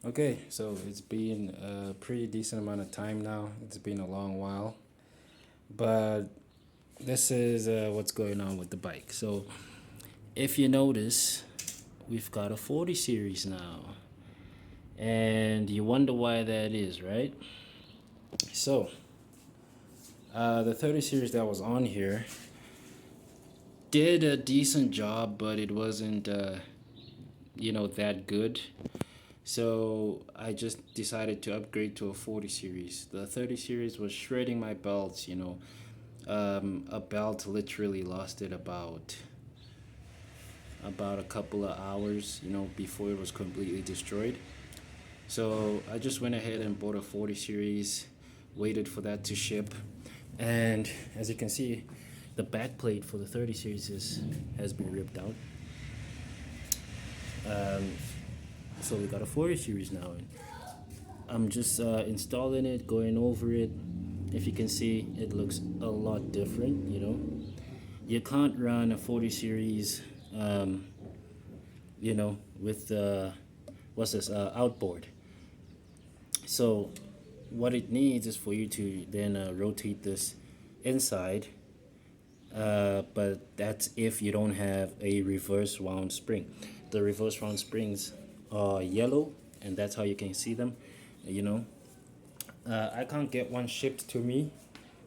Okay, so it's been a pretty decent amount of time now. It's been a long while, but this is what's going on with the bike. So, if you notice, we've got a 40 series now, and you wonder why that is, right? So, the 30 series that was on here did a decent job, but it wasn't, that good. So I just decided to upgrade to a 40 series. The 30 series was shredding my belts, a belt literally lasted about a couple of hours, before it was completely destroyed. So I just went ahead and bought a 40 series, waited for that to ship, and as you can see, the back plate for the 30 series has been ripped out. So we got a 40 series now, and I'm just installing it, going over it. If you can see, it looks a lot different. You can't run a 40 series, with what's this, outboard. So what it needs is for you to then rotate this inside, but that's if you don't have a reverse wound spring. The reverse wound springs are yellow, and that's how you can see them. You know, I can't get one shipped to me,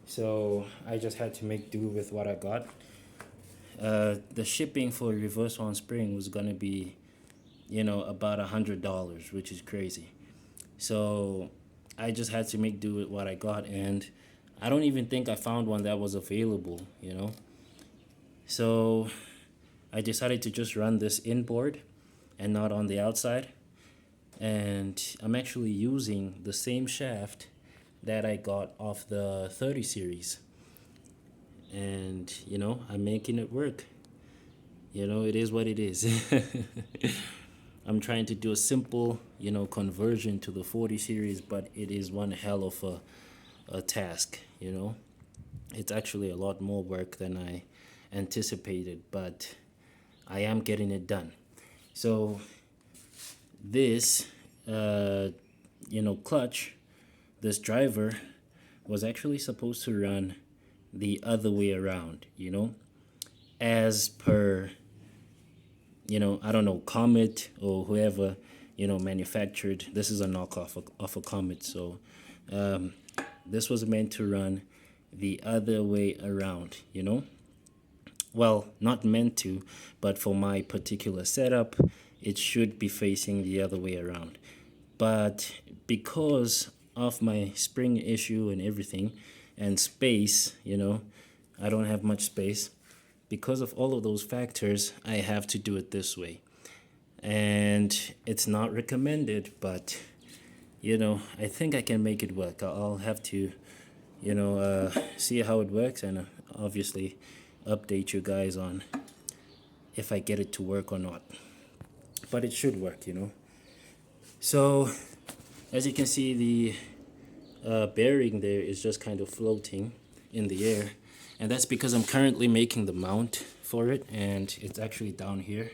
so I just had to make do with what I got. The shipping for a reverse wound spring was gonna be, about $100, which is crazy. So I just had to make do with what I got, and I don't even think I found one that was available. So I decided to just run this inboard and not on the outside. And I'm actually using the same shaft that I got off the 30 series. And, I'm making it work. It is what it is. I'm trying to do a simple, conversion to the 40 series, but it is one hell of a task. It's actually a lot more work than I anticipated, but I am getting it done. So this, clutch, this driver was actually supposed to run the other way around, as per, I don't know, Comet or whoever, manufactured. This is a knockoff of a Comet. So this was meant to run the other way around. Well, not meant to, but for my particular setup, it should be facing the other way around. But because of my spring issue and everything, and space, I don't have much space. Because of all of those factors, I have to do it this way. And it's not recommended, but, I think I can make it work. I'll have to, see how it works, and obviously update you guys on if I get it to work or not. But it should work. So, as you can see, the bearing there is just kind of floating in the air, and that's because I'm currently making the mount for it, and it's actually down here.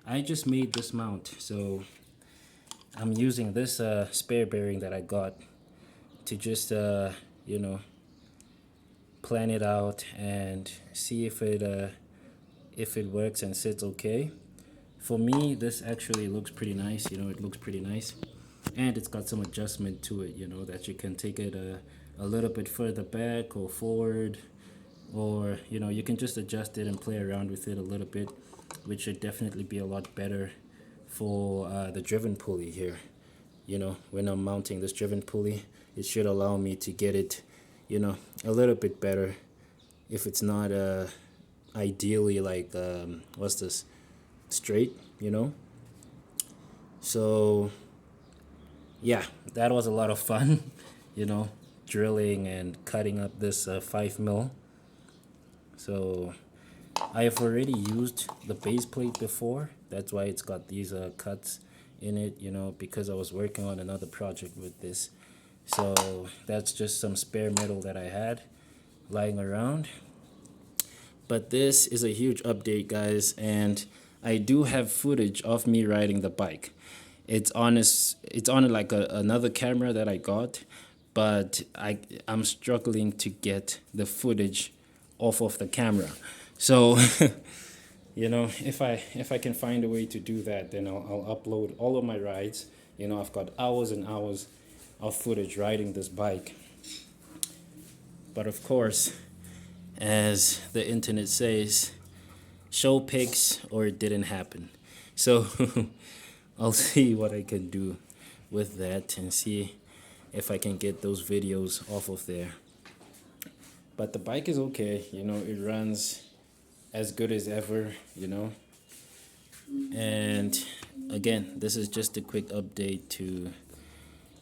I just made this mount, so I'm using this spare bearing that I got to just plan it out and see if it works and sits okay. For me, this actually looks pretty nice. It looks pretty nice, and it's got some adjustment to it. That you can take it a little bit further back or forward, or you can just adjust it and play around with it a little bit, which should definitely be a lot better for the driven pulley here. When I'm mounting this driven pulley, it should allow me to get it a little bit better, if it's not ideally like what's this, straight. So yeah, that was a lot of fun. Drilling and cutting up this 5 mil. So I have already used the base plate before. That's why it's got these cuts in it, because I was working on another project with this. So that's just some spare metal that I had lying around. But this is a huge update, guys, and I do have footage of me riding the bike. it's on like another camera that I got, but I'm struggling to get the footage off of the camera. So you know, if I can find a way to do that, then I'll upload all of my rides. You know, I've got hours and hours of footage riding this bike. But of course, as the internet says, show pics or it didn't happen. So I'll see what I can do with that and see if I can get those videos off of there. But the bike is okay, you know, it runs as good as ever, you know. And again, this is just a quick update to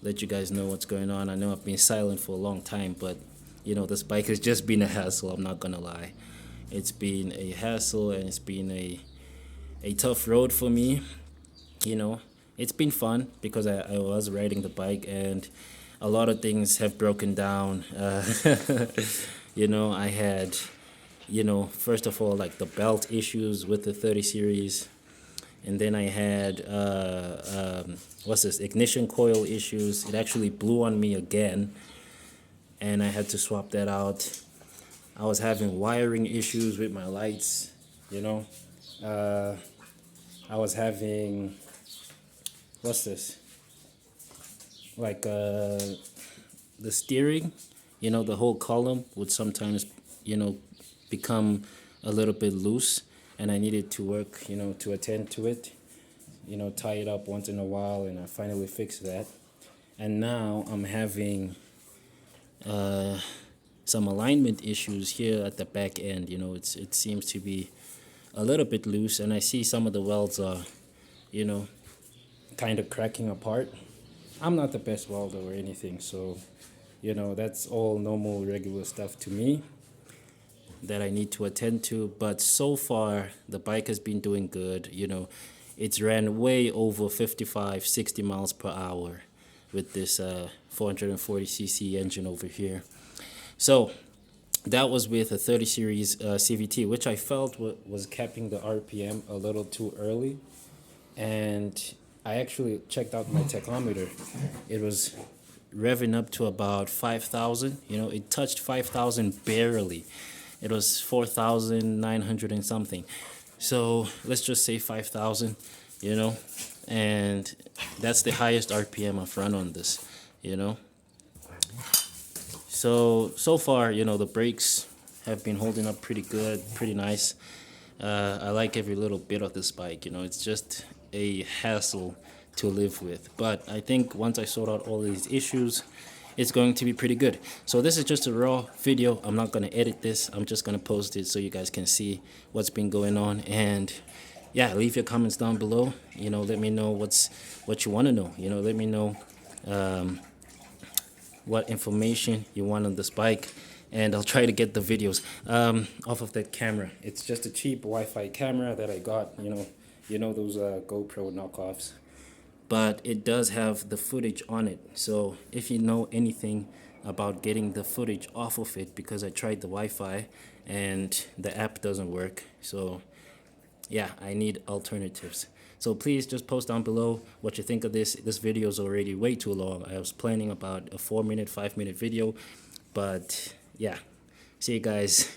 let you guys know what's going on. I know I've been silent for a long time, but you know, this bike has just been a hassle, I'm not gonna lie. It's been a hassle and it's been a tough road for me. You know, it's been fun because I was riding the bike and a lot of things have broken down. You know, I had, you know, first of all, like the belt issues with the 30 series. And then I had, what's this, ignition coil issues. It actually blew on me again. And I had to swap that out. I was having wiring issues with my lights, you know. I was having, what's this? Like the steering, you know, the whole column would sometimes, you know, become a little bit loose. And I needed to work, you know, to attend to it, you know, tie it up once in a while. And I finally fixed that. And now I'm having some alignment issues here at the back end. You know, it seems to be a little bit loose, and I see some of the welds are, you know, kind of cracking apart. I'm not the best welder or anything, so you know, that's all normal regular stuff to me that I need to attend to. But so far the bike has been doing good. You know, it's ran way over 55 60 miles per hour with this 440cc engine over here. So that was with a 30 series CVT, which I felt was capping the RPM a little too early. And I actually checked out my tachometer. It was revving up to about 5,000. You know, it touched 5,000 barely. It was 4,900 and something. So let's just say 5,000, you know, and that's the highest RPM I've run on this, you know. So far, you know, the brakes have been holding up pretty good, pretty nice. I like every little bit of this bike, you know, it's just a hassle to live with. But I think once I sort out all these issues, it's going to be pretty good. So this is just a raw video. I'm not going to edit this. I'm just going to post it so you guys can see what's been going on. And yeah, leave your comments down below. You know, let me know what you want to know. You know, let me know what information you want on this bike, and I'll try to get the videos off of that camera. It's just a cheap Wi-Fi camera that I got, you know those GoPro knockoffs, but it does have the footage on it. So if you know anything about getting the footage off of it, because I tried the Wi-Fi and the app doesn't work, so yeah, I need alternatives. So please just post down below what you think of this. This video is already way too long. I was planning about a 4-minute, 5-minute video, but yeah. See you guys